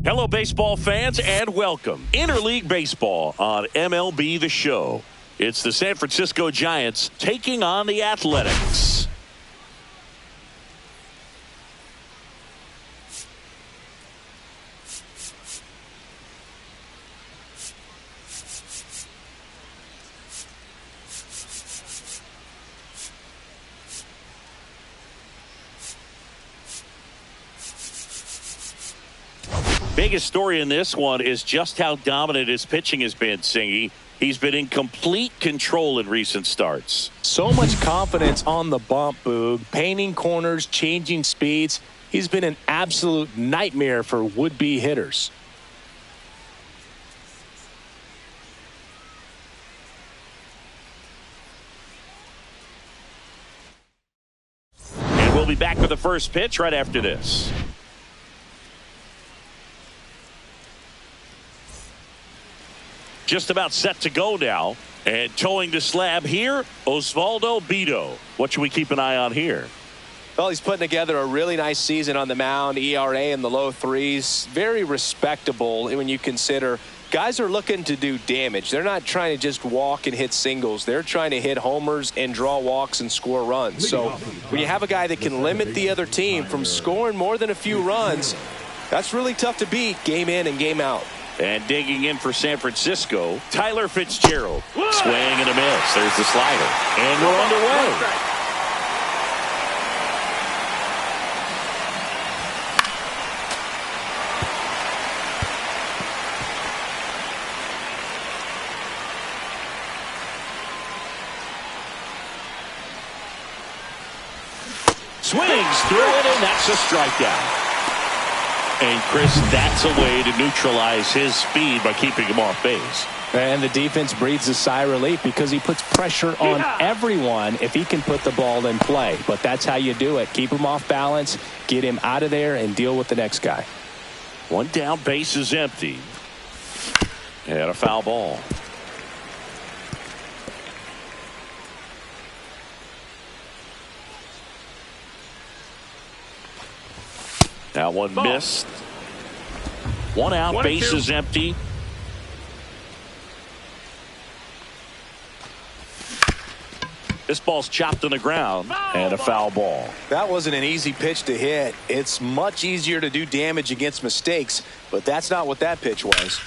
Hello, baseball fans, and welcome. Interleague Baseball on MLB The Show. It's the San Francisco Giants taking on the Athletics. Biggest story in this one is just how dominant his pitching has been, Singy. He's been in complete control in recent starts. So much confidence on the bump, Boog. Painting corners, changing speeds. He's been an absolute nightmare for would-be hitters. And we'll be back with the first pitch right after this. Just about set to go now. And towing the slab here, Osvaldo Bido. What should we keep an eye on here? Well, he's putting together a really nice season on the mound. ERA in the low threes. Very respectable when you consider guys are looking to do damage. They're not trying to just walk and hit singles. They're trying to hit homers and draw walks and score runs. So when you have a guy that can limit the other team from scoring more than a few runs, that's really tough to beat game in and game out. And digging in for San Francisco, Tyler Fitzgerald. Swing and a miss. There's the slider. And we're underway. Swings through it, and that's a strikeout. And, Chris, that's a way to neutralize his speed by keeping him off base. And the defense breathes a sigh of relief because he puts pressure on everyone if he can put the ball in play. But that's how you do it. Keep him off balance, get him out of there, and deal with the next guy. One down, base is empty. And a foul ball. Now one missed. One out, base is empty. This ball's chopped on the ground and a foul ball. That wasn't an easy pitch to hit. It's much easier to do damage against mistakes, but that's not what that pitch was.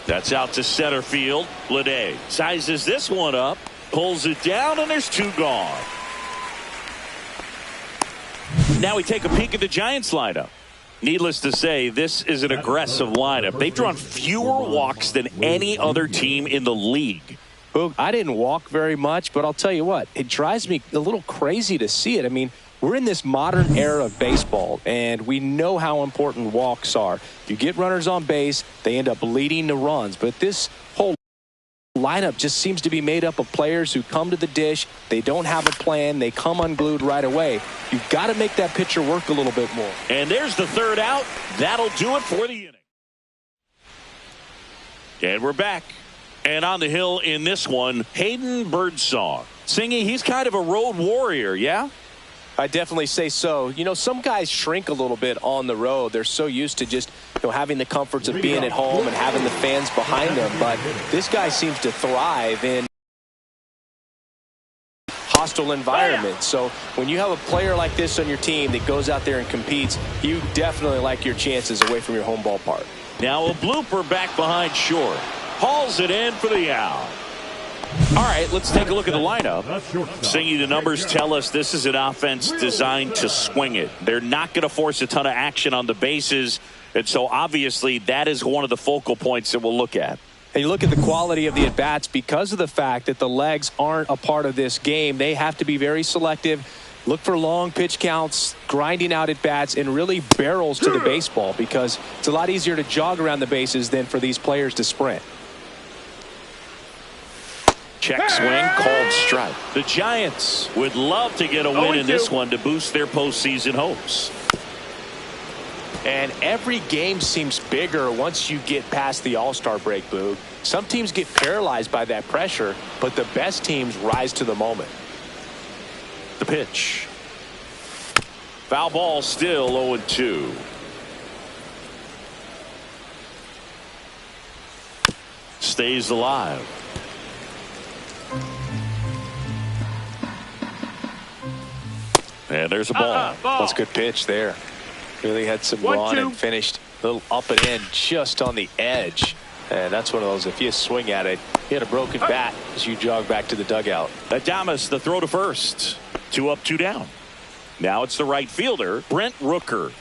That's out to center field. Bleday sizes this one up, pulls it down, and there's two gone. Now we take a peek at the Giants lineup. Needless to say, this is an aggressive lineup. They've drawn fewer walks than any other team in the league. I didn't walk very much, but I'll tell you what, it drives me a little crazy to see it. I mean, we're in this modern era of baseball, and we know how important walks are. If you get runners on base, they end up leading to runs. But this whole lineup just seems to be made up of players who come to the dish. They don't have a plan. They come unglued right away. You've got to make that pitcher work a little bit more. And there's the third out. That'll do it for the inning. And we're back. And on the hill in this one, Hayden Birdsong. Singy, he's kind of a road warrior, yeah? I definitely say so. You know, some guys shrink a little bit on the road. They're so used to just, having the comforts of being at home and having the fans behind them. But this guy seems to thrive in hostile environments. So when you have a player like this on your team that goes out there and competes, you definitely like your chances away from your home ballpark. Now a blooper back behind short. Hauls it in for the out. All right, let's take a look at the lineup. Singy, the numbers tell us this is an offense designed to swing it. They're not going to force a ton of action on the bases, and so obviously that is one of the focal points that we'll look at. And you look at the quality of the at-bats because of the fact that the legs aren't a part of this game. They have to be very selective. Look for long pitch counts, grinding out at-bats, and really barrels to the baseball because it's a lot easier to jog around the bases than for these players to sprint. Check swing, called strike. The Giants would love to get a win in this one to boost their postseason hopes. And every game seems bigger once you get past the All-Star break, Boog. Some teams get paralyzed by that pressure, but the best teams rise to the moment. The pitch. Foul ball, still 0-2. stays alive. And there's a ball. That's a good pitch there. Really had some run and finished a little up and in just on the edge. And that's one of those, if you swing at it, hit a broken bat as you jog back to the dugout. Adames, the throw to first. 2 up, 2 down. Now it's the right fielder, Brent Rooker.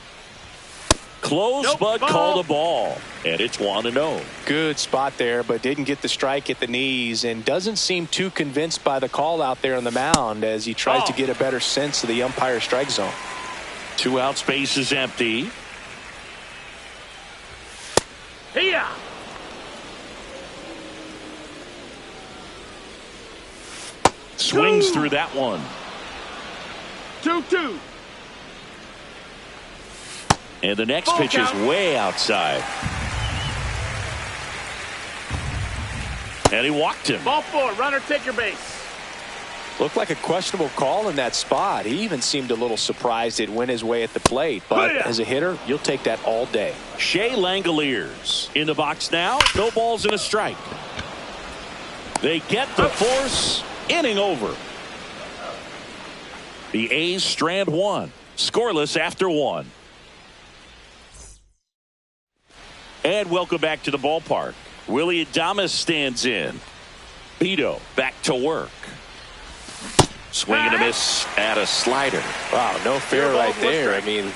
Close, but called a ball. And it's 1-0. Good spot there, but didn't get the strike at the knees and doesn't seem too convinced by the call out there on the mound as he tries to get a better sense of the umpire strike zone. 2 out, space is empty. Here. Swings through that one. 2-2. And the next pitch is way outside. And he walked him. Ball 4, runner take your base. Looked like a questionable call in that spot. He even seemed a little surprised it went his way at the plate. But as a hitter, you'll take that all day. Shea Langoliers in the box now. No balls and a strike. They get the force. Inning over. The A's strand 1. Scoreless after 1. And welcome back to the ballpark. Willie Adames stands in. Beto back to work. Swing and a miss at a slider. Wow, no fair right there. I mean,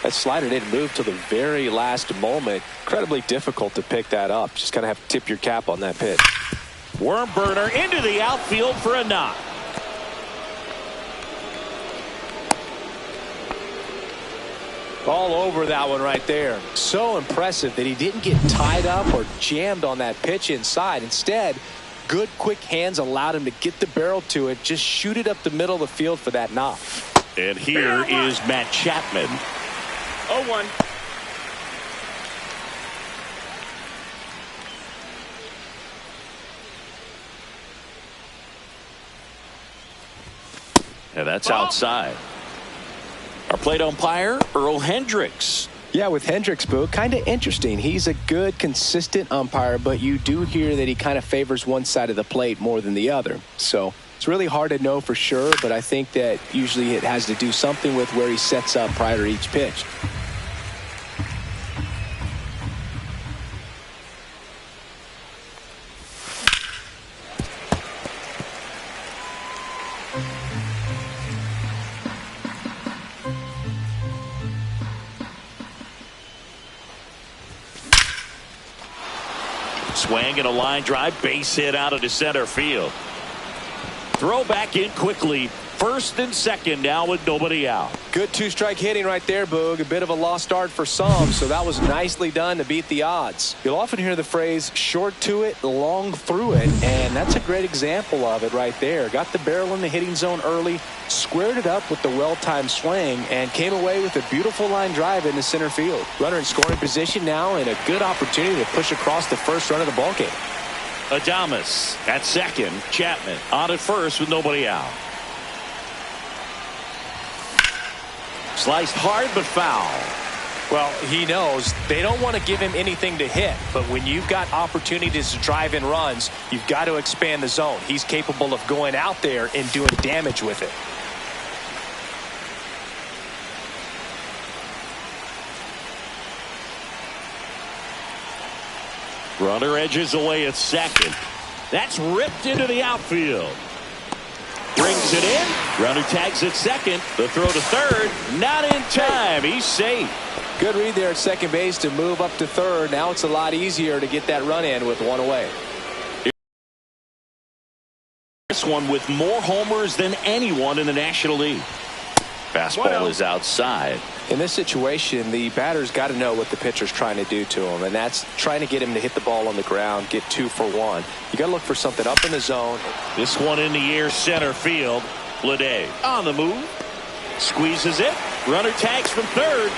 that slider didn't move till the very last moment. Incredibly difficult to pick that up. Just kind of have to tip your cap on that pitch. Worm burner into the outfield for a knock. All over that one right there. So impressive that he didn't get tied up or jammed on that pitch inside. Instead, good quick hands allowed him to get the barrel to it, just shoot it up the middle of the field for that knock. And here is Matt Chapman. 0-1. And that's outside. Our plate umpire, Earl Hendricks. Yeah, with Hendricks, Boo, kind of interesting. He's a good, consistent umpire, but you do hear that he kind of favors one side of the plate more than the other. So it's really hard to know for sure, but I think that usually it has to do something with where he sets up prior to each pitch. Swing and a line drive, base hit out into center field. Throw back in quickly. First and second now with nobody out. Good two-strike hitting right there, Boog. A bit of a lost start for some, so that was nicely done to beat the odds. You'll often hear the phrase, short to it, long through it, and that's a great example of it right there. Got the barrel in the hitting zone early, squared it up with the well-timed swing, and came away with a beautiful line drive into center field. Runner in scoring position now, and a good opportunity to push across the first run of the ballgame. Adames at second. Chapman on at first with nobody out. Sliced hard but foul. Well, he knows they don't want to give him anything to hit, but when you've got opportunities to drive in runs, you've got to expand the zone. He's capable of going out there and doing damage with it. Runner edges away at second. That's ripped into the outfield. Brings it in. Runner tags at second. The throw to third. Not in time. He's safe. Good read there at second base to move up to third. Now it's a lot easier to get that run in with one away. This one with more homers than anyone in the National League. Fastball is outside. In this situation, the batter's got to know what the pitcher's trying to do to him, and that's trying to get him to hit the ball on the ground, get 2 for 1. You got to look for something up in the zone. This one in the air, center field. Lede on the move. Squeezes it. Runner tags from third.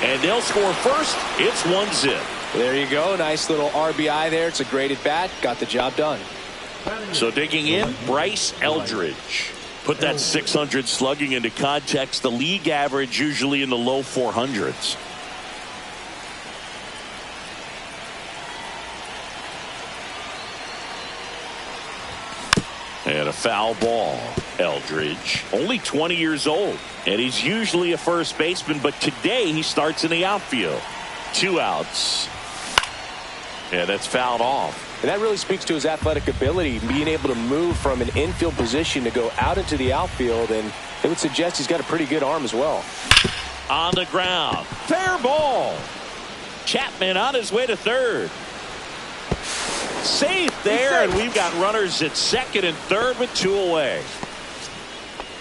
And they'll score first. It's 1-0. There you go. Nice little RBI there. It's a great at bat. Got the job done. So digging in, Bryce Eldridge. Put that 600 slugging into context. The league average usually in the low 400s. And a foul ball. Eldridge, only 20 years old, and he's usually a first baseman, but today he starts in the outfield. 2 outs. And that's fouled off. And that really speaks to his athletic ability, being able to move from an infield position to go out into the outfield, and it would suggest he's got a pretty good arm as well. On the ground. Fair ball. Chapman on his way to third. Safe there, and we've got runners at second and third with 2 away.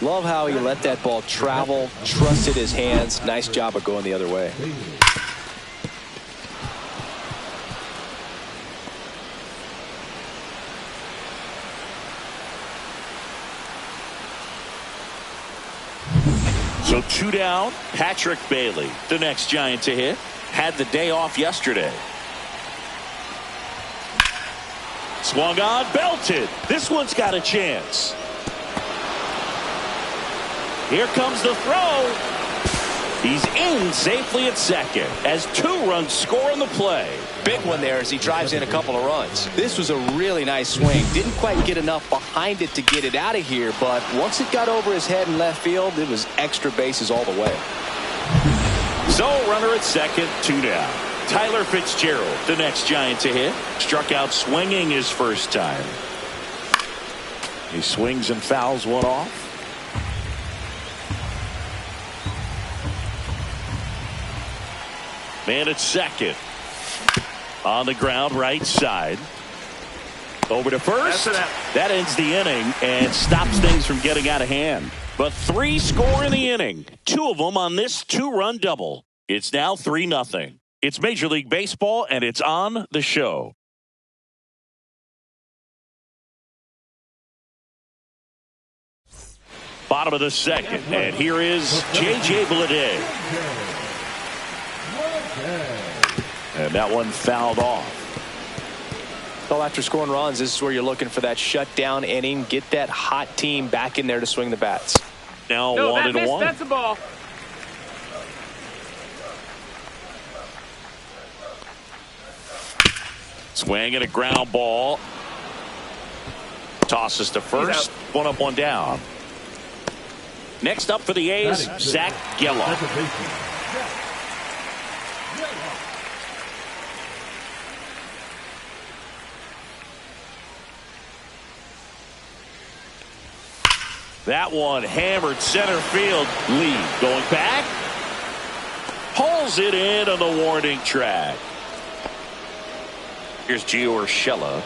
Love how he let that ball travel, trusted his hands. Nice job of going the other way. So 2 down. Patrick Bailey, the next Giant to hit, had the day off yesterday. Swung on, belted. This one's got a chance. Here comes the throw. He's in safely at second as 2 runs score on the play. Big one there as he drives in a couple of runs. This was a really nice swing. Didn't quite get enough behind it to get it out of here, but once it got over his head in left field, it was extra bases all the way. So runner at second, 2 down. Tyler Fitzgerald, the next Giant to hit, struck out swinging his first time. He swings and fouls one off. Man at second. On the ground, right side. Over to first. That ends the inning and stops things from getting out of hand. But 3 score in the inning. 2 of them on this 2-run double. It's now 3-0. It's Major League Baseball, and it's on the show. Bottom of the second, and here is J.J. Bleday. And that one fouled off. Well, after scoring runs, this is where you're looking for that shutdown inning. Get that hot team back in there to swing the bats. Now no, 1-1. That's a ball. Swing and a ground ball. Tosses to first. 1 up, 1 down. Next up for the A's, Zach Gelof. That one hammered center field. Lee going back. Pulls it in on the warning track. Here's Gio Urshela.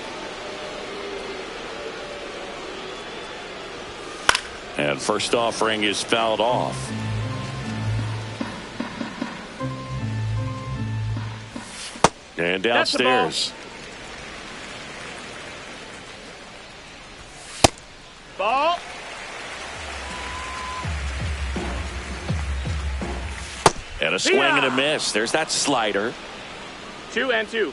And first offering is fouled off. And downstairs. Ball. And a swing and a miss. There's that slider. 2-2.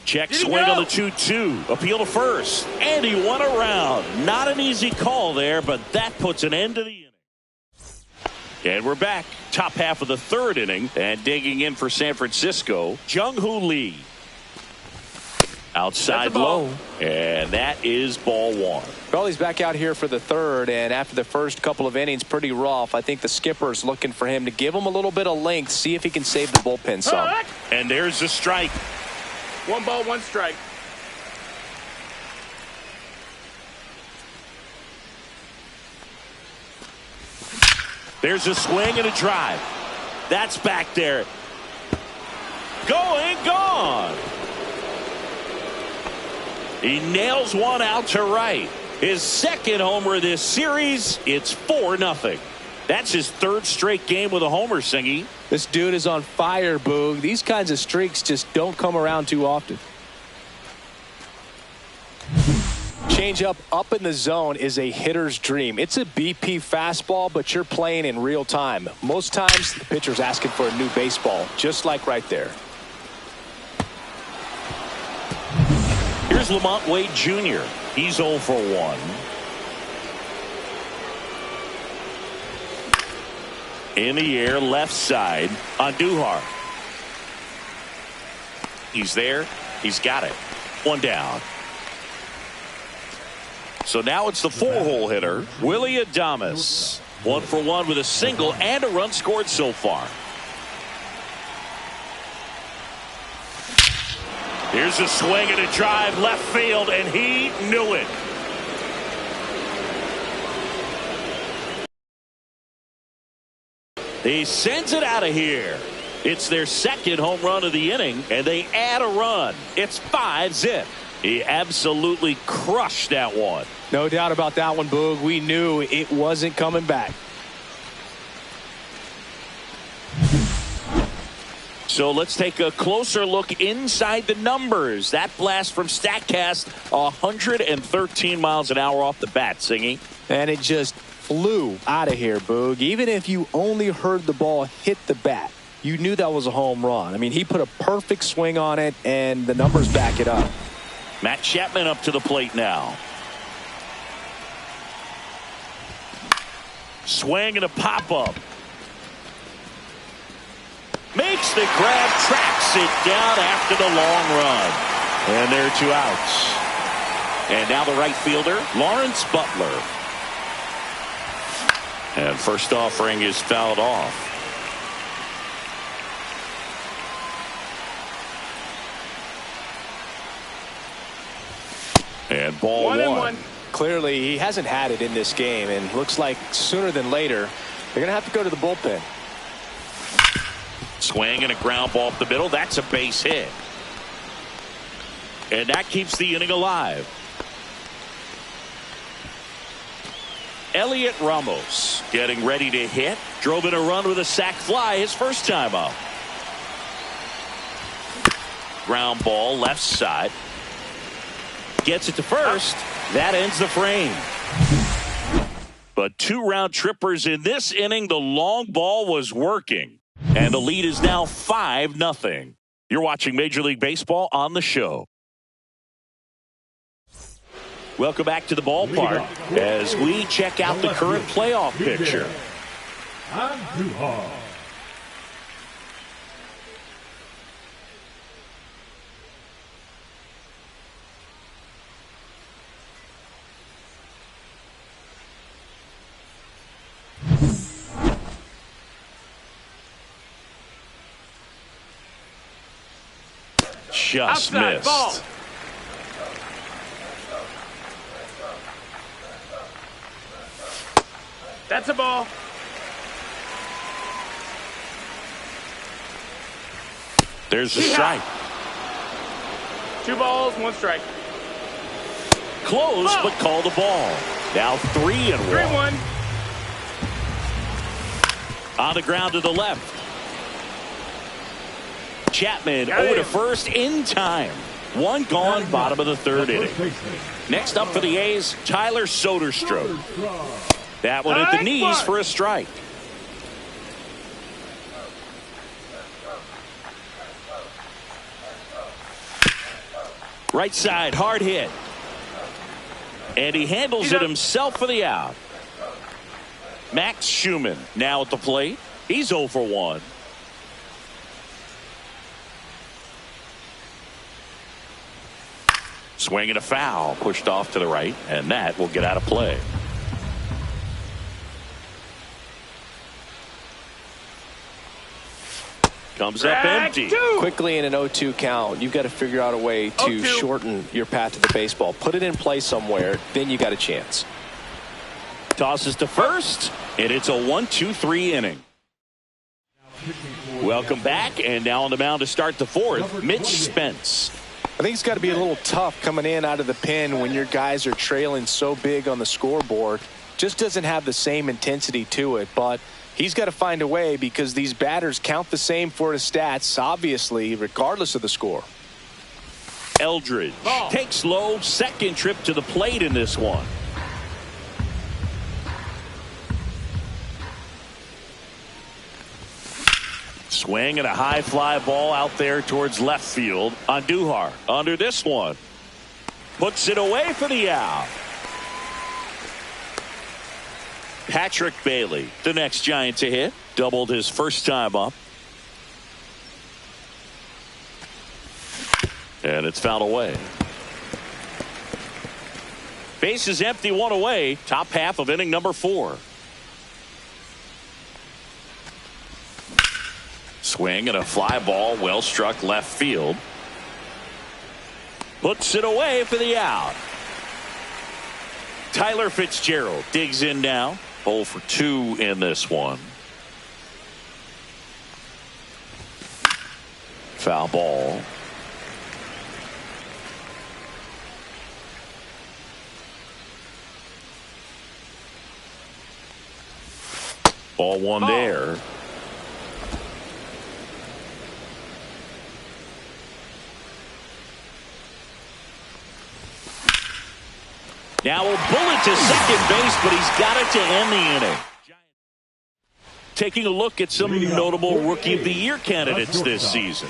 Check swing on the 2-2. Appeal to first. And he won around. Not an easy call there, but that puts an end to the inning. And we're back. Top half of the 3rd inning. And digging in for San Francisco, Jung-Hoo Lee. Outside low. And that is ball 1. Well, he's back out here for the 3rd, and after the first couple of innings, pretty rough. I think the skipper's looking for him to give him a little bit of length, see if he can save the bullpen some. And there's a strike. 1 ball, 1 strike. There's a swing and a drive. That's back there. Going, gone. He nails one out to right. His 2nd homer this series. It's 4-0. That's his 3rd straight game with a homer, Singy. This dude is on fire, Boog. These kinds of streaks just don't come around too often. Changeup up in the zone is a hitter's dream. It's a BP fastball, but you're playing in real time. Most times, the pitcher's asking for a new baseball, just like right there. Here's Lamont Wade Jr. He's 0 for 1. In the air, left side on Duhar. He's there. He's got it. One down. So now it's the 4-hole hitter, Willie Adames. 1 for 1 with a single and a run scored so far. Here's a swing and a drive left field, and he knew it. He sends it out of here. It's their second home run of the inning, and they add a run. It's 5-zip. He absolutely crushed that one. No doubt about that one, Boog. We knew it wasn't coming back. So let's take a closer look inside the numbers. That blast from StatCast, 113 miles an hour off the bat, Singy. And it just flew out of here, Boog. Even if you only heard the ball hit the bat, you knew that was a home run. I mean, he put a perfect swing on it, and the numbers back it up. Matt Chapman up to the plate now. Swing and a pop-up. Makes the grab, tracks it down after the long run. And there are 2 outs. And now the right fielder, Lawrence Butler. And first offering is fouled off. And ball 1. Clearly, he hasn't had it in this game, and looks like sooner than later, they're going to have to go to the bullpen. Swing and a ground ball up the middle. That's a base hit. And that keeps the inning alive. Elliot Ramos getting ready to hit. Drove in a run with a sac fly his first time up. Ground ball left side. Gets it to first. That ends the frame. But 2 round trippers in this inning. The long ball was working. And the lead is now 5-0. You're watching Major League Baseball on the show. Welcome back to the ballpark as we check out the current playoff picture. Just outside missed. Ball. That's a ball. There's a strike. 2 balls, 1 strike. Close, but called a ball. Now 3-1. 3-1. On the ground to the left. Chapman over to first in time. 1 gone, bottom of the 3rd inning. Next up for the A's, Tyler Soderstrom. That one at the knees for a strike. Right side, hard hit. And he handles it himself for the out. Max Schumann now at the plate. He's 0 for 1. Swing and a foul, pushed off to the right, and that will get out of play. Comes up empty. Quickly in an 0-2 count, you've got to figure out a way to shorten your path to the baseball. Put it in play somewhere, then you got a chance. Tosses to first, and it's a 1-2-3 inning. Welcome back, and now on the mound to start the 4th, Mitch Spence. I think it's got to be a little tough coming in out of the pen when your guys are trailing so big on the scoreboard. Just doesn't have the same intensity to it, but he's got to find a way because these batters count the same for his stats, obviously, regardless of the score. Eldridge takes low, second trip to the plate in this one. Swing and a high fly ball out there towards left field on Duhar. Under this one. Puts it away for the out. Patrick Bailey, the next Giant to hit. Doubled his first time up. And it's fouled away. Base is empty, one away. Top half of inning number 4. Swing and a fly ball, well struck left field. Puts it away for the out. Tyler Fitzgerald digs in now. 0 for 2 in this one. Foul ball. Ball one there. Now a bullet to second base, but he's got it to end the inning. Taking a look at some notable Rookie of the Year candidates this season.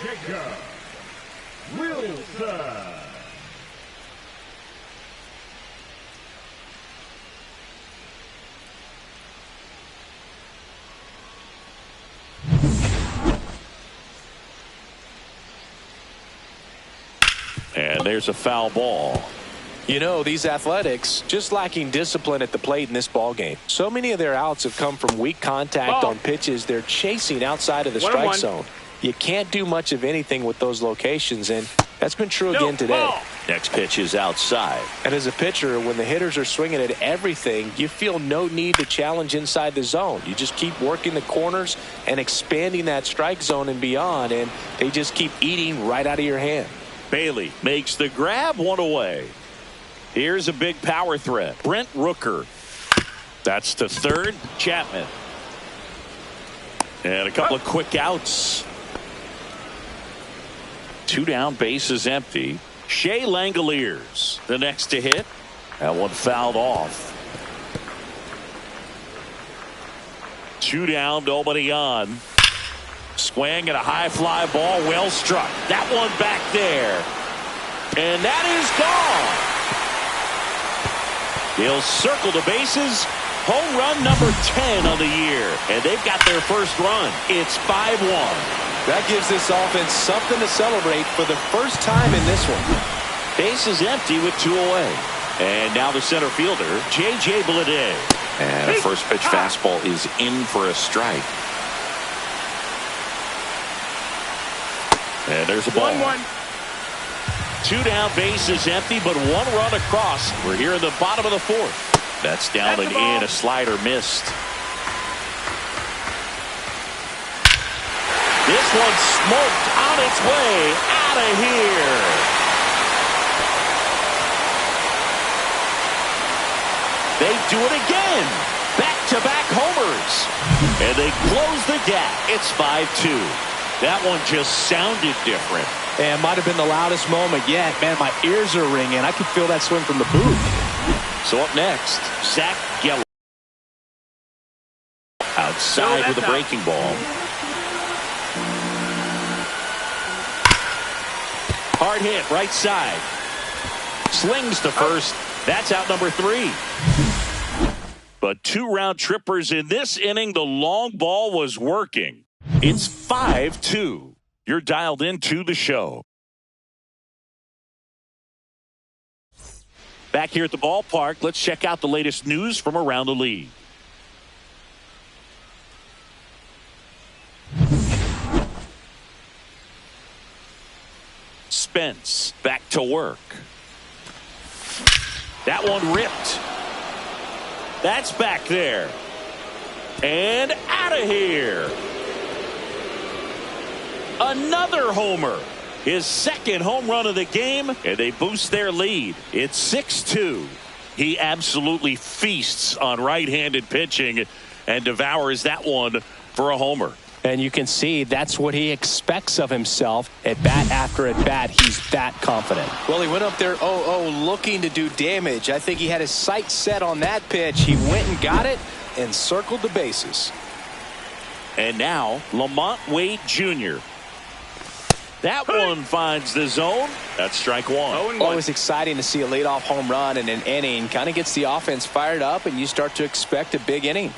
And there's a foul ball. You know, these Athletics just lacking discipline at the plate in this ball game. So many of their outs have come from weak contact on pitches they're chasing outside of the strike zone. You can't do much of anything with those locations, and that's been true again today. Next pitch is outside. And as a pitcher, when the hitters are swinging at everything, you feel no need to challenge inside the zone. You just keep working the corners and expanding that strike zone and beyond, and they just keep eating right out of your hand. Bailey makes the grab, one away. Here's a big power threat. Brent Rooker. That's to third. Chapman. And a couple of quick outs. 2 down, bases empty. Shea Langoliers, the next to hit. That one fouled off. 2 down, nobody on. Swing and a high fly ball, well struck. That one back there. And that is gone. He'll circle the bases. Home run number 10 on the year. And they've got their first run. It's 5-1. That gives this offense something to celebrate for the first time in this one. Base is empty with 2 away. And now the center fielder, J.J. Bleday. And a first pitch fastball is in for a strike. And there's a ball. 1-1. 2 down, base is empty, but 1 run across. We're here in the bottom of the 4th. That's down and in. A slider missed. This one smoked on its way out of here. They do it again. Back-to-back homers. And they close the gap. It's 5-2. That one just sounded different. And might have been the loudest moment yet. Man, my ears are ringing. I could feel that swing from the booth. So up next, Zach Geller. Outside with a breaking ball. Hard hit, right side. Slings to first. That's out number 3. But 2 round trippers in this inning. The long ball was working. It's 5-2. You're dialed into the show. Back here at the ballpark, let's check out the latest news from around the league. Spence back to work. That one ripped. That's back there. And out of here. Another homer. His second home run of the game, and they boost their lead. It's 6-2. He absolutely feasts on right-handed pitching and devours that one for a homer. And you can see that's what he expects of himself at bat after at bat. He's that confident. Well, he went up there 0-0 looking to do damage. I think he had his sights set on that pitch. He went and got it and circled the bases. And now Lamont Wade Jr. That one finds the zone. That's strike one. Always exciting to see a leadoff home run in an inning. Kind of gets the offense fired up, and you start to expect a big inning.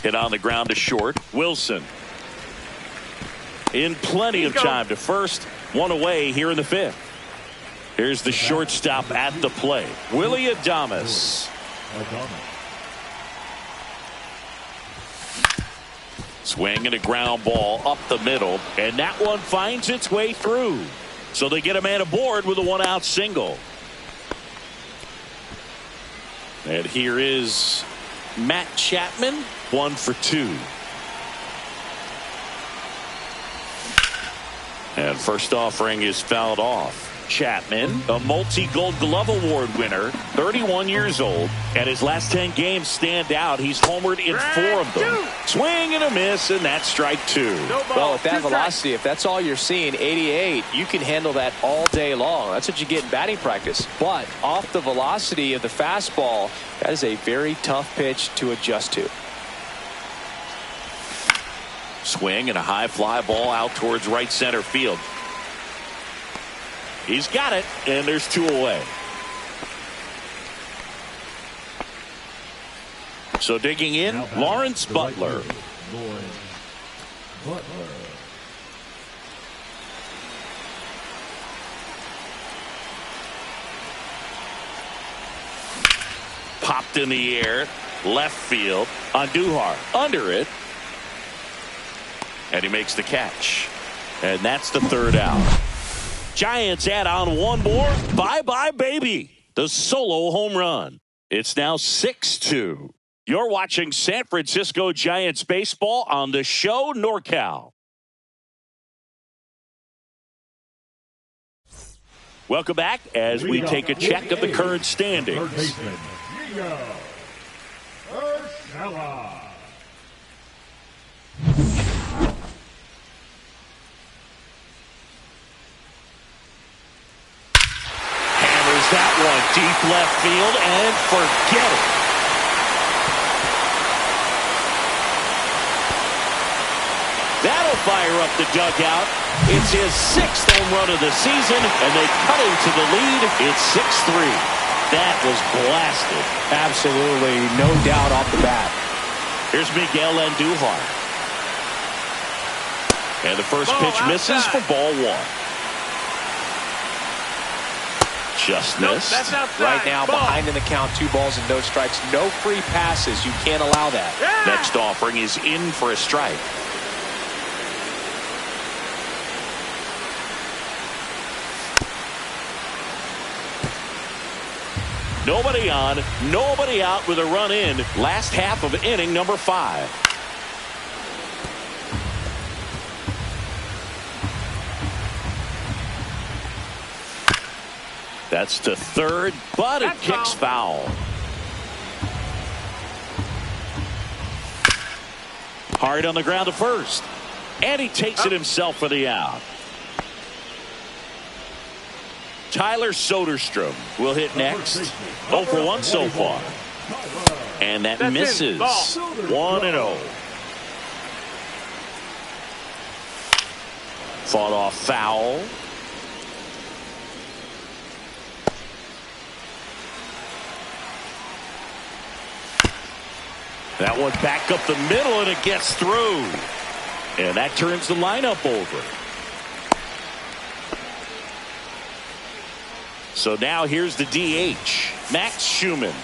Hit on the ground to short. Wilson. In plenty of time to first. One away here in the fifth. Here's the shortstop at the plate. Willie Adames. Swing and a ground ball up the middle, and that one finds its way through. So they get a man aboard with a one-out single. And here is Matt Chapman, 1 for 2. And first offering is fouled off. Chapman, a multi-Gold Glove Award winner, 31 years old, and his last 10 games stand out. He's homered in 4 of them. Swing and a miss, and that's strike 2. Well, with that velocity, if that's all you're seeing, 88, you can handle that all day long. That's what you get in batting practice. But off the velocity of the fastball, that is a very tough pitch to adjust to. Swing and a high fly ball out towards right center field. He's got it, and there's 2 away. So digging in, Lawrence Butler. Popped in the air, left field, Andujar under it. And he makes the catch. And that's the 3rd out. Giants add on 1 more. Bye-bye, baby. The solo home run. It's now 6-2. You're watching San Francisco Giants baseball on the show NorCal. Welcome back as we take a check of the current standings. That one deep left field, and forget it. That'll fire up the dugout. It's his 6th home run of the season, and they cut him to the lead. It's 6-3. That was blasted. Absolutely, no doubt off the bat. Here's Miguel Andujar. And the first pitch misses for ball 1. Just missed. Right now, behind in the count, 2 balls and no strikes. No free passes. You can't allow that. Yeah. Next offering is in for a strike. Nobody on, nobody out with a run in. Last half of inning number 5. That's to 3rd, but it kicks foul. Hard on the ground to 1st. And he takes it himself for the out. Tyler Soderstrom will hit next. 0 for 1 so far. And that misses. 1-0. Fought off foul. That one back up the middle, and it gets through. And that turns the lineup over. So now here's the DH, Max Schumann.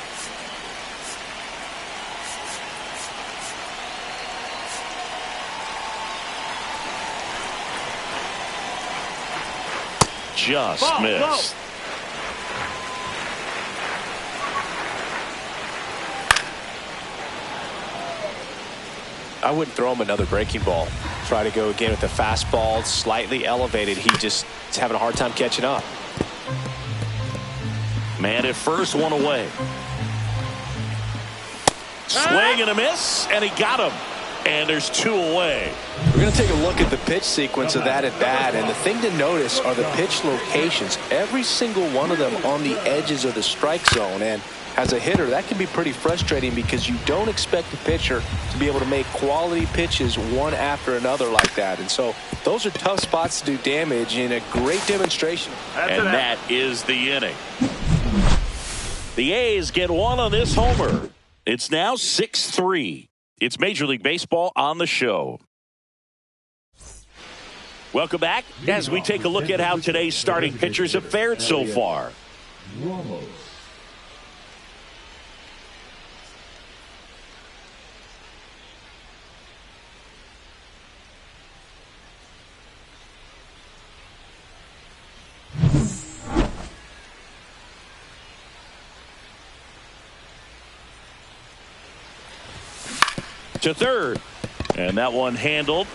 Just missed. I wouldn't throw him another breaking ball. Try to go again with the fastball, slightly elevated. He just is having a hard time catching up. Man at first, 1 away. Swing and a miss, and he got him. And there's 2 away. We're going to take a look at the pitch sequence of that at bat, and the thing to notice are the pitch locations. Every single one of them on the edges of the strike zone, and as a hitter, that can be pretty frustrating because you don't expect the pitcher to be able to make quality pitches one after another like that. And so those are tough spots to do damage, and a great demonstration. And that is the inning. The A's get one on this homer. It's now 6-3. It's Major League Baseball on the show. Welcome back as we take a look at how today's starting pitchers have fared so far. To third, and that one handled.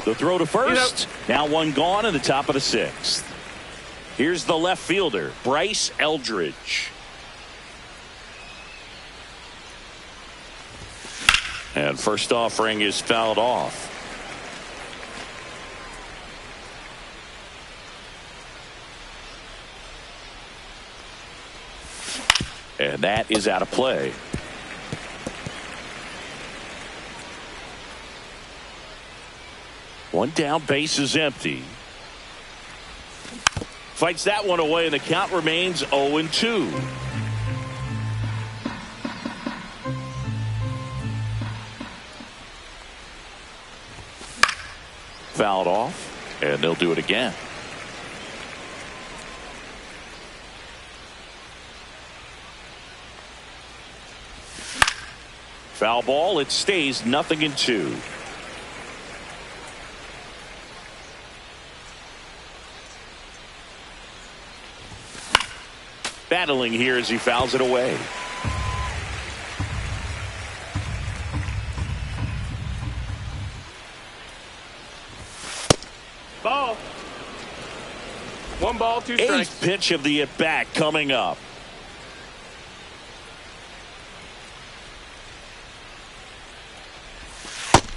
The throw to first. Now one gone in the top of the sixth. Here's the left fielder, Bryce Eldridge. And first offering is fouled off. And that is out of play. One down, base is empty. Fights that one away, and the count remains 0-2. Fouled off, and they'll do it again. Foul ball, it stays 0-2. Battling here as he fouls it away. Ball. 1 ball, 2 strikes. Eighth pitch of the at-bat coming up.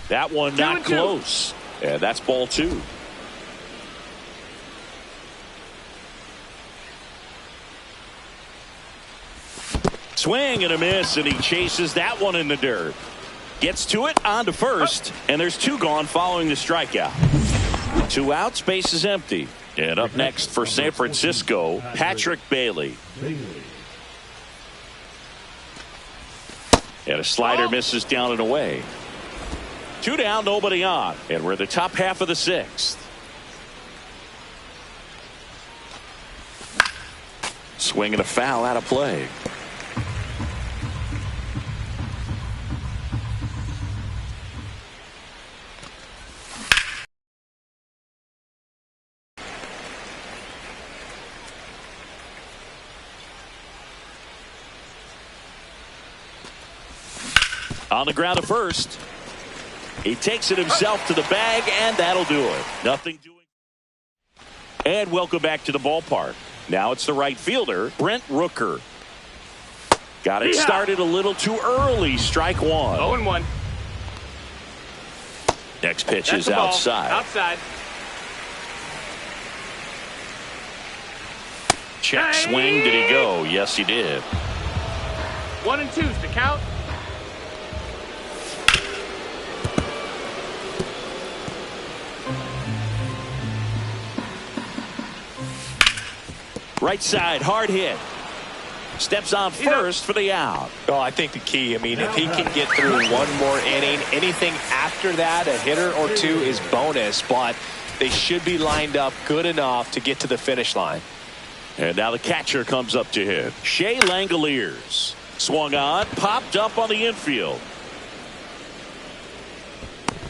That one not close. And that's ball 2. Swing and a miss, and he chases that one in the dirt. Gets to it, on to first, and there's 2 gone following the strikeout. 2 outs, base is empty. And up next for San Francisco, Patrick Bailey. And a slider misses down and away. 2 down, nobody on, and we're in the top half of the 6th. Swing and a foul out of play. On the ground to first. He takes it himself to the bag, and that'll do it. Nothing doing. And welcome back to the ballpark. Now it's the right fielder, Brent Rooker. Got it started a little too early. Strike 1. 0-1. Next pitch is outside. Outside. Check swing. Did he go? Yes, he did. 1-2's the count. Right side, hard hit. Steps on first for the out. Oh, I think the key, if he can get through one more inning, anything after that, a hitter or 2 is bonus, but they should be lined up good enough to get to the finish line. And now the catcher comes up to hit. Shea Langoliers. Swung on, popped up on the infield.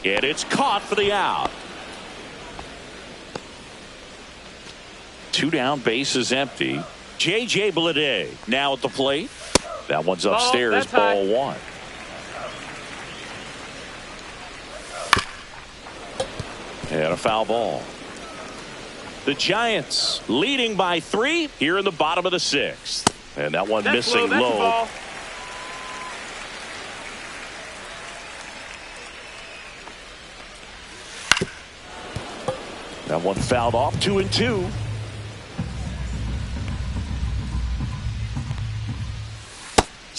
And it's caught for the out. 2 down, base is empty. J.J. Bleday now at the plate. That one's upstairs, ball 1. And a foul ball. The Giants leading by 3 here in the bottom of the 6th. And that one missing low. That one fouled off, 2-2.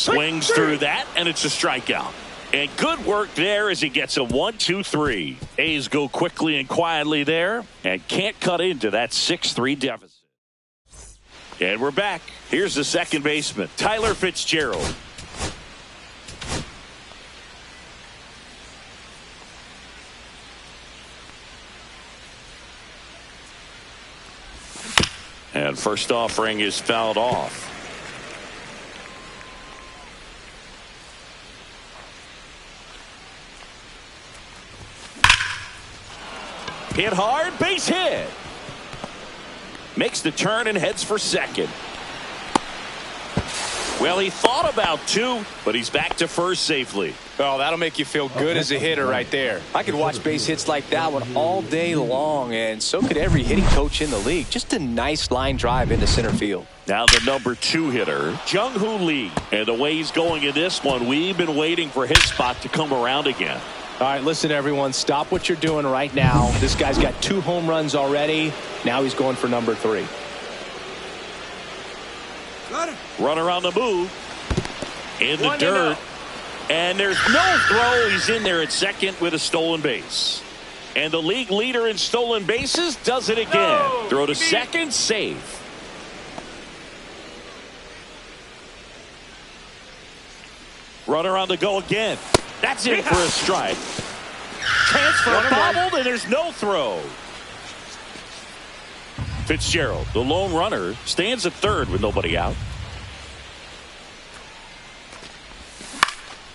Swings through that, and it's a strikeout. And good work there as he gets a 1-2-3. A's go quickly and quietly there and can't cut into that 6-3 deficit. And we're back. Here's the second baseman, Tyler Fitzgerald. And first offering is fouled off. Hit hard, base hit. Makes the turn and heads for second. Well, he thought about two, but he's back to first safely. Oh, that'll make you feel good as a hitter right there. I could watch base hits like that one all day long, and so could every hitting coach in the league. Just a nice line drive into center field. Now the number 2 hitter, Jung-Hoo Lee. And the way he's going in this one, we've been waiting for his spot to come around again. All right, listen, everyone. Stop what you're doing right now. This guy's got 2 home runs already. Now he's going for number 3. Runner on the move. In the dirt. And there's no throw. He's in there at second with a stolen base. And the league leader in stolen bases does it again. Throw to second, safe. Runner on the go again. That's in for a strike. Transfer bobbled, and there's no throw. Fitzgerald, the lone runner, stands at third with nobody out.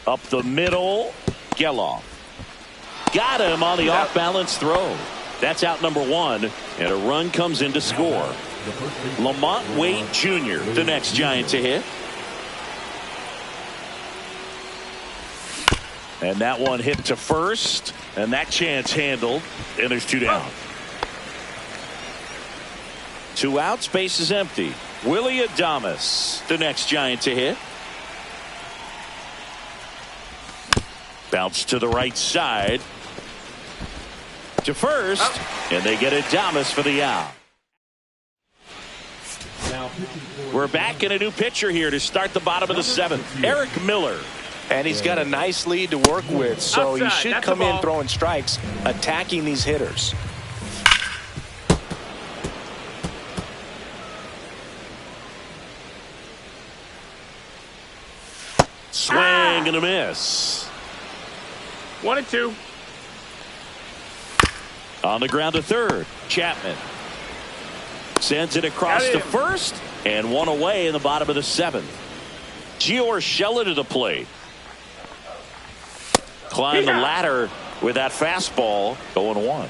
Up the middle, Geloff. Got him on the off-balance throw. That's out number 1, and a run comes in to score. Lamont Wade Jr., the next Giant to hit. And that one hit to first, and that chance handled, and there's 2 down. 2 outs, base is empty. Willie Adames, the next Giant to hit. Bounce to the right side. To first, and they get Adames for the out. We're back in a new pitcher here to start the bottom of the 7th. Eric Miller. And he's got a nice lead to work with, so he should come in throwing strikes, attacking these hitters. Swing and a miss. 1-2. On the ground to third, Chapman. Sends it across to first, and 1 away in the bottom of the 7th. Gio Urshela to the plate. Climb the ladder with that fastball, 0-1.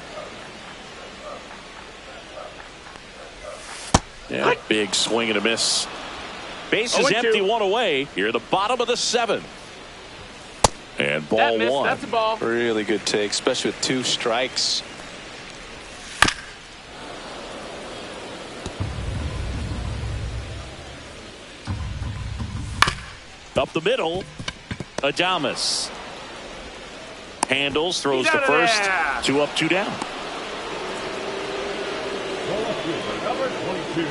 Yeah, big swing and a miss. Base is empty, 1 away. Here, the bottom of the 7th. And ball 1. That's a ball. Really good take, especially with 2 strikes. Up the middle, Adames. Handles, throws to first. 2 up, 2 down. Number 22,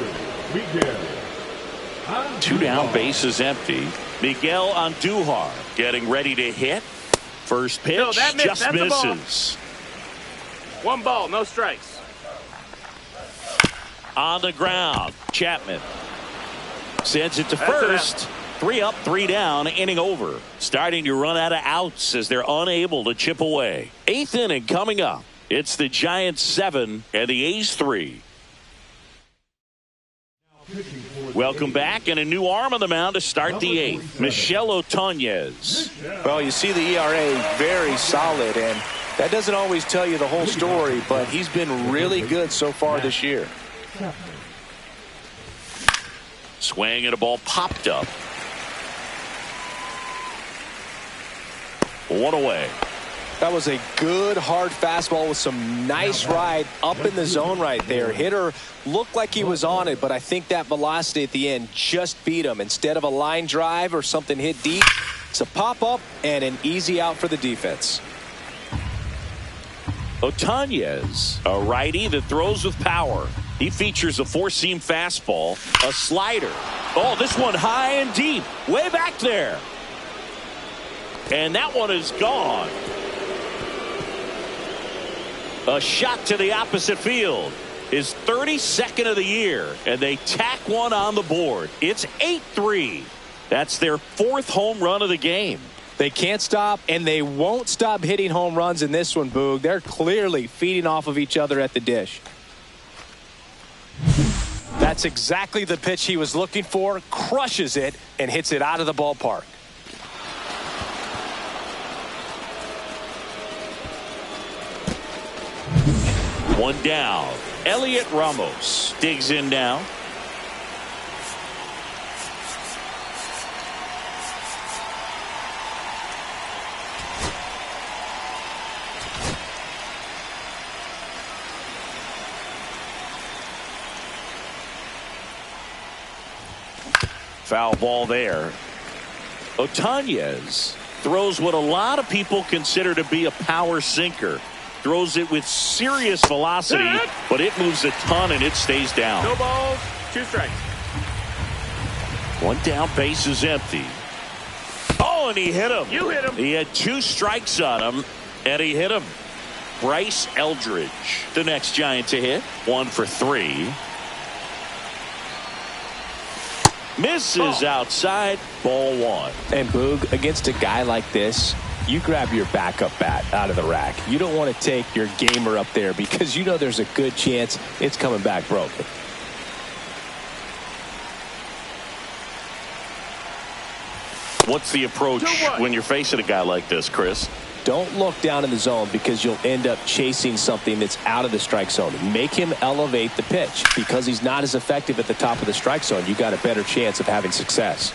Miguel. 2 down, base is empty. Miguel Andujar getting ready to hit. First pitch, just misses. 1 ball, no strikes. On the ground, Chapman sends it to first. 3 up, 3 down, inning over. Starting to run out of outs as they're unable to chip away. 8th inning coming up. It's the Giants 7 and the A's 3. Welcome back, and a new arm on the mound to start the 8th. Michel Otañez. Well, you see the ERA very solid, and that doesn't always tell you the whole story, but he's been really good so far this year. Swing and a ball popped up. 1 away. That was a good hard fastball with some nice ride up in the zone right there. Hitter looked like he was on it, but I think that velocity at the end just beat him. Instead of a line drive or something hit deep, it's a pop up and an easy out for the defense. Otañez, a righty that throws with power. He features a four-seam fastball, a slider. Oh, this one high and deep, way back there. And that one is gone. A shot to the opposite field. His 32nd of the year, and they tack one on the board. It's 8-3. That's their fourth home run of the game. They can't stop, and they won't stop hitting home runs in this one, Boog. They're clearly feeding off of each other at the dish. That's exactly the pitch he was looking for. Crushes it and hits it out of the ballpark. One down. Elliot Ramos digs in now. Foul ball there. Otanez throws what a lot of people consider to be a power sinker. Throws it with serious velocity, but it moves a ton and it stays down. No balls, 2 strikes. One down, base is empty. Oh, and he hit him. You hit him. He had 2 strikes on him, and he hit him. Bryce Eldridge, the next Giant to hit. 1 for 3. Misses outside, ball 1. And Boog, against a guy like this, you grab your backup bat out of the rack. You don't want to take your gamer up there because you know there's a good chance it's coming back broken. What's the approach when you're facing a guy like this, Chris? Don't look down in the zone because you'll end up chasing something that's out of the strike zone. Make him elevate the pitch. Because he's not as effective at the top of the strike zone, you got a better chance of having success.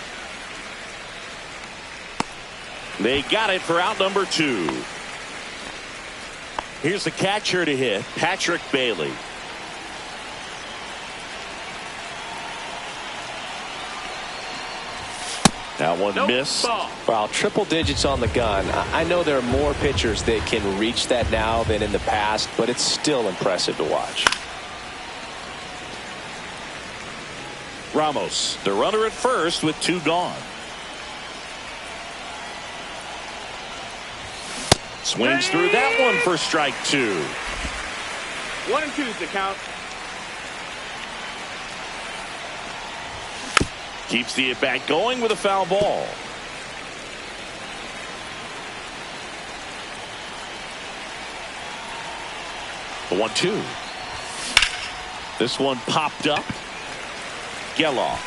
They got it for out number 2. Here's the catcher to hit, Patrick Bailey. That one missed. Well, triple digits on the gun. I know there are more pitchers that can reach that now than in the past, but it's still impressive to watch. Ramos, the runner at first with 2 gone. Swings through that one for strike 2. 1 and 2 is the count. Keeps the at-bat going with a foul ball. The 1-2. This one popped up. Geloff.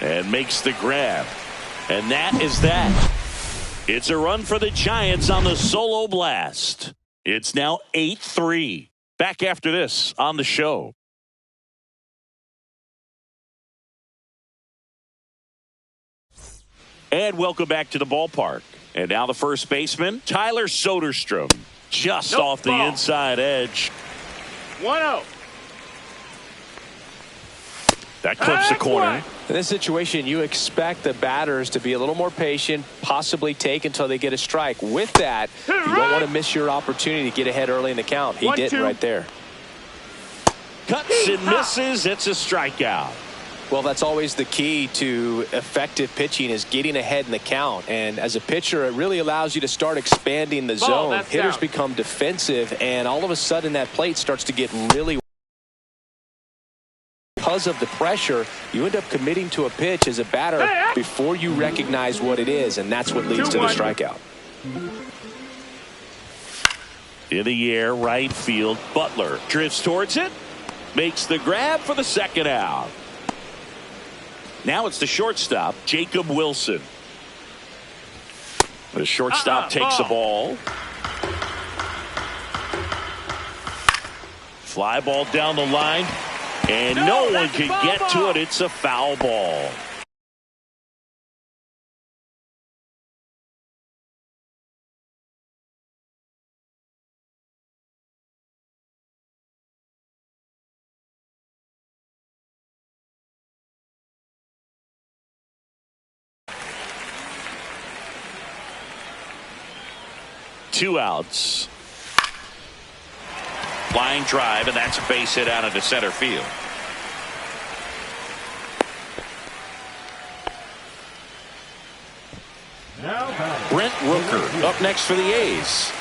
And makes the grab. And that is that. It's a run for the Giants on the solo blast. It's now 8-3. Back after this on the show. And welcome back to the ballpark. And now the first baseman, Tyler Soderstrom, just off the inside edge. 1-0. That clips the corner. In this situation, you expect the batters to be a little more patient, possibly take until they get a strike. With that, you don't want to miss your opportunity to get ahead early in the count. He didn't right there. Cuts and misses. It's a strikeout. Well, that's always the key to effective pitching is getting ahead in the count. And as a pitcher, it really allows you to start expanding the zone. Hitters become defensive, and all of a sudden that plate starts to get really. Because of the pressure, you end up committing to a pitch as a batter before you recognize what it is, and that's what leads to the strikeout. In the air, right field, Butler drifts towards it, makes the grab for the second out. Now it's the shortstop, Jacob Wilson. The shortstop takes the ball. Fly ball down the line, and no one can get to it. It's a foul ball. Two outs. Flying drive, and that's a base hit out into center field. Brent Rooker up next for the A's.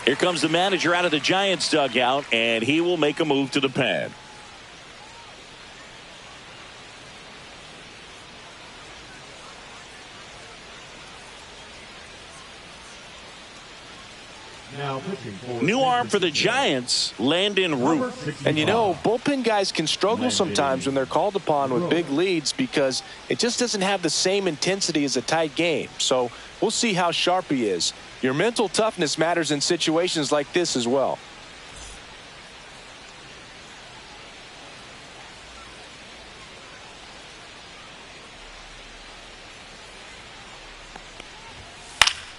Here comes the manager out of the Giants dugout, and he will make a move to the pen. New arm for the Giants, Landon Root. And you know, bullpen guys can struggle sometimes when they're called upon with big leads because it just doesn't have the same intensity as a tight game. So we'll see how sharp he is. Your mental toughness matters in situations like this as well.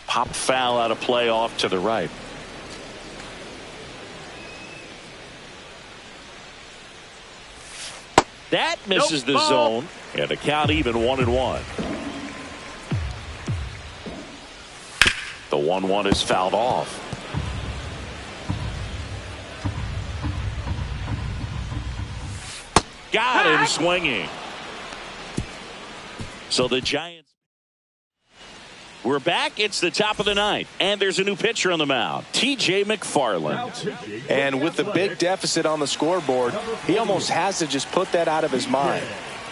Pop foul out of play off to the right. That misses the zone, and the count even 1-1. The 1-1 is fouled off. Got him swinging. So the Giants. We're back. It's the top of the ninth, and there's a new pitcher on the mound, T.J. McFarland. And with the big deficit on the scoreboard, he almost has to just put that out of his mind.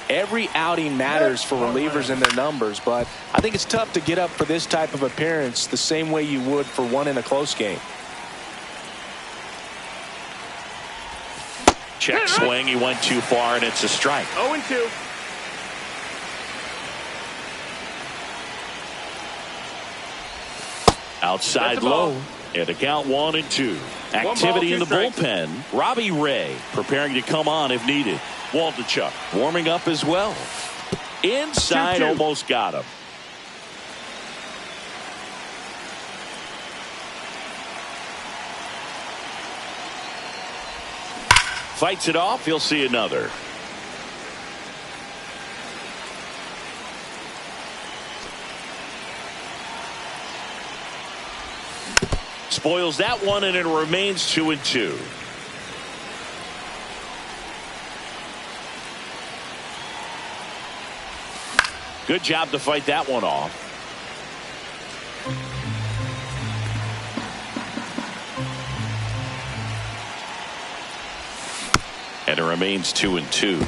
Every outing matters for relievers and their numbers, but I think it's tough to get up for this type of appearance the same way you would for one in a close game. Check swing. He went too far, and it's a strike. 0-2. Outside low, and the count 1-2. Activity in the bullpen. Robbie Ray preparing to come on if needed. Waldichuk warming up as well. Inside, 2-2. Almost got him. Fights it off. He'll see another. Spoils that one, and it remains 2-2. Good job to fight that one off. And it remains 2-2.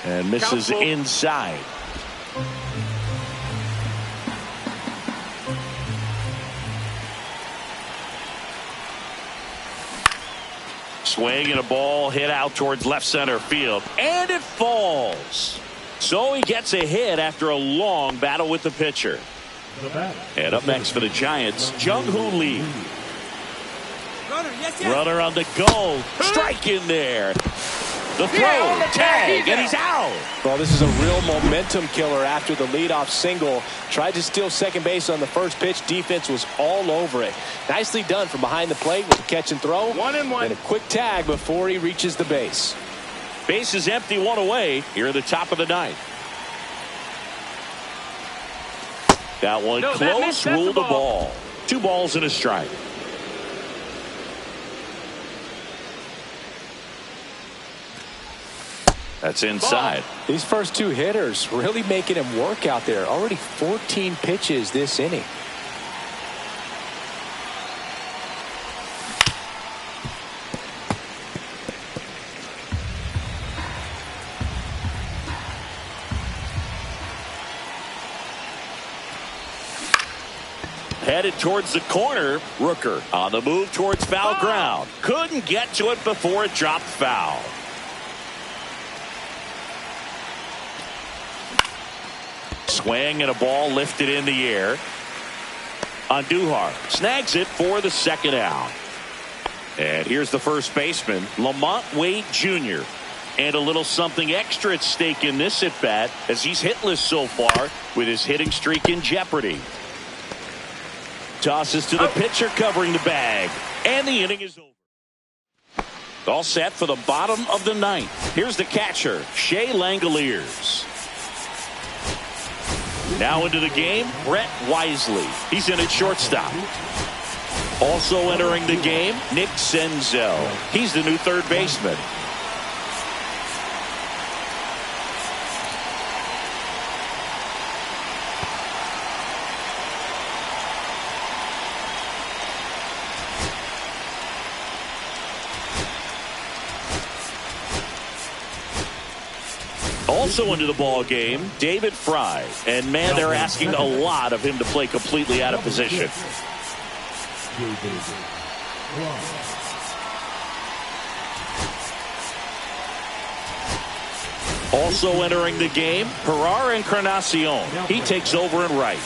And misses inside. Swing and a ball hit out towards left center field. And it falls. So he gets a hit after a long battle with the pitcher. And up next for the Giants, Jung-Hoo Lee. Runner on the go. Strike in there. The throw, tag, and he's out. Well, this is a real momentum killer after the leadoff single. Tried to steal second base on the first pitch. Defense was all over it. Nicely done from behind the plate with the catch and throw. 1-1. And a quick tag before he reaches the base. Base is empty, one away here at the top of the ninth. That one close, ruled the ball. 2 balls and a strike. That's inside. These first 2 hitters really making him work out there. Already 14 pitches this inning. Headed towards the corner. Rooker on the move towards foul ground. Couldn't get to it before it dropped foul. Swing and a ball lifted in the air. Andujar snags it for the second out. And here's the first baseman, Lamont Wade Jr. And a little something extra at stake in this at bat as he's hitless so far with his hitting streak in jeopardy. Tosses to the pitcher covering the bag. And the inning is over. All set for the bottom of the ninth. Here's the catcher, Shea Langoliers. Now into the game, Brett Wisely. He's in at shortstop. Also entering the game, Nick Senzel. He's the new third baseman. Also into the ball game, David Fry. And man, they're asking a lot of him to play completely out of position. Also entering the game, Gerard Encarnacion. He takes over in right.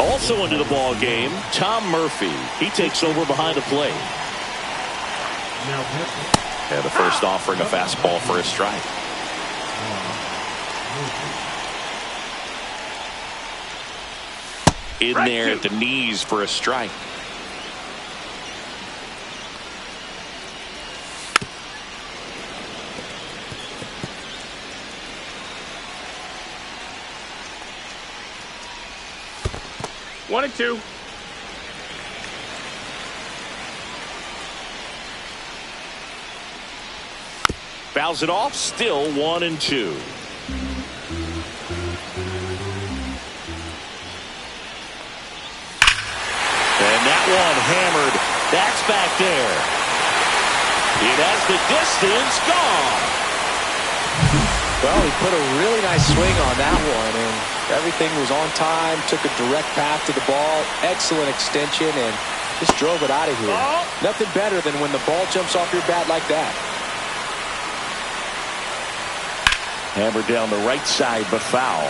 Also into the ball game, Tom Murphy. He takes over behind the plate. And the first offering a fastball for a strike. In there at the knees for a strike. One and two. Fouls it off, still 1-2. And that one hammered. That's back there. It has the distance gone. Well, he put a really nice swing on that one, and everything was on time, took a direct path to the ball, excellent extension, and just drove it out of here. Nothing better than when the ball jumps off your bat like that. Hammered down the right side, but foul.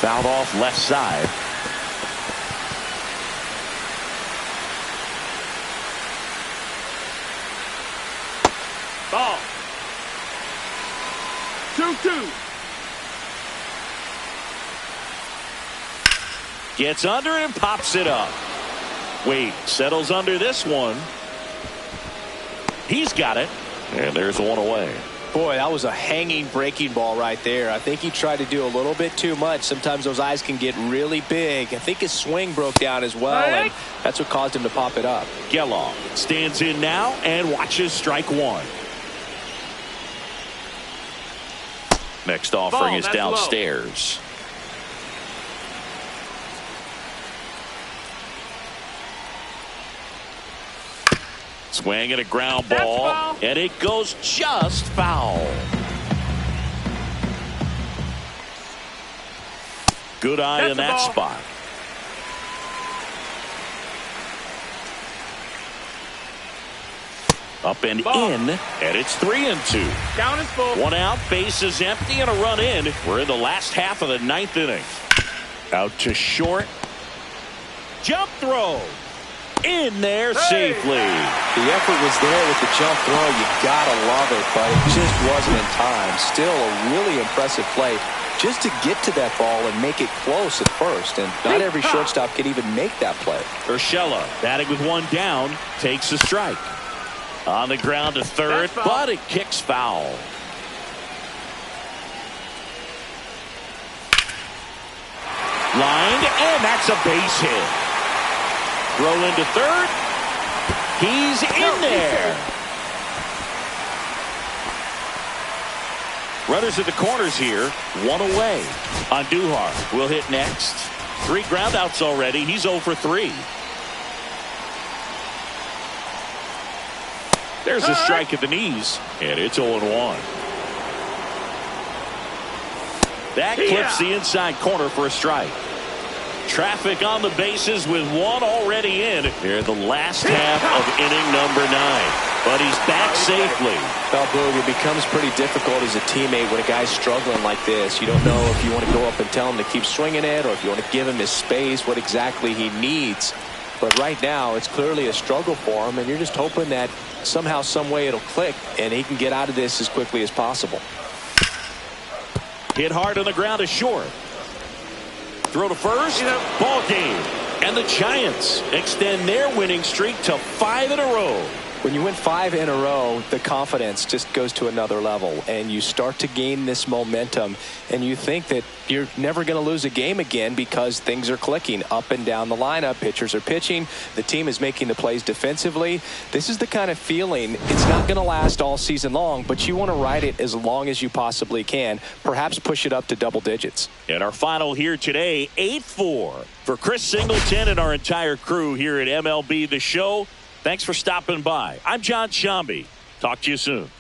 Fouled off left side. Ball. 2-2. Gets under and pops it up. Wade settles under this one. He's got it. And there's one away. Boy, that was a hanging breaking ball right there. I think he tried to do a little bit too much. Sometimes those eyes can get really big. I think his swing broke down as well, and that's what caused him to pop it up. Geloff stands in now and watches strike one. Next offering is downstairs. Swing and a ground ball, and it goes just foul. Good eye in that spot. Up and in, and it's 3-2. Count is full. One out, base is empty, and a run in. We're in the last half of the ninth inning. Out to short. Jump throw. In there safely. The effort was there with the jump throw. You gotta love it, but it just wasn't in time. Still a really impressive play just to get to that ball and make it close at first. And not every shortstop can even make that play. Urshela batting with one down, takes a strike. On the ground to third, but it kicks foul. Lined, and that's a base hit. Throw into third. He's in there. Runners at the corners here. One away. Andujar will hit next. 3 groundouts already. He's 0 for 3. There's a strike at the knees, and it's 0-1. That clips the inside corner for a strike. Traffic on the bases with one already in. Here the last half of inning number 9. But he's back safely. Well, Boog, it becomes pretty difficult as a teammate when a guy's struggling like this. You don't know if you want to go up and tell him to keep swinging it or if you want to give him his space, what exactly he needs. But right now, it's clearly a struggle for him, and you're just hoping that somehow, some way it'll click, and he can get out of this as quickly as possible. Hit hard on the ground to short. Throw to first. Ball game. And the Giants extend their winning streak to 5 in a row. When you win 5 in a row, the confidence just goes to another level, and you start to gain this momentum, and you think that you're never going to lose a game again because things are clicking up and down the lineup. Pitchers are pitching. The team is making the plays defensively. This is the kind of feeling, it's not going to last all season long, but you want to ride it as long as you possibly can, perhaps push it up to double digits. And our final here today, 8-4. For Chris Singleton and our entire crew here at MLB The Show, thanks for stopping by. I'm John Shambi. Talk to you soon.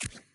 You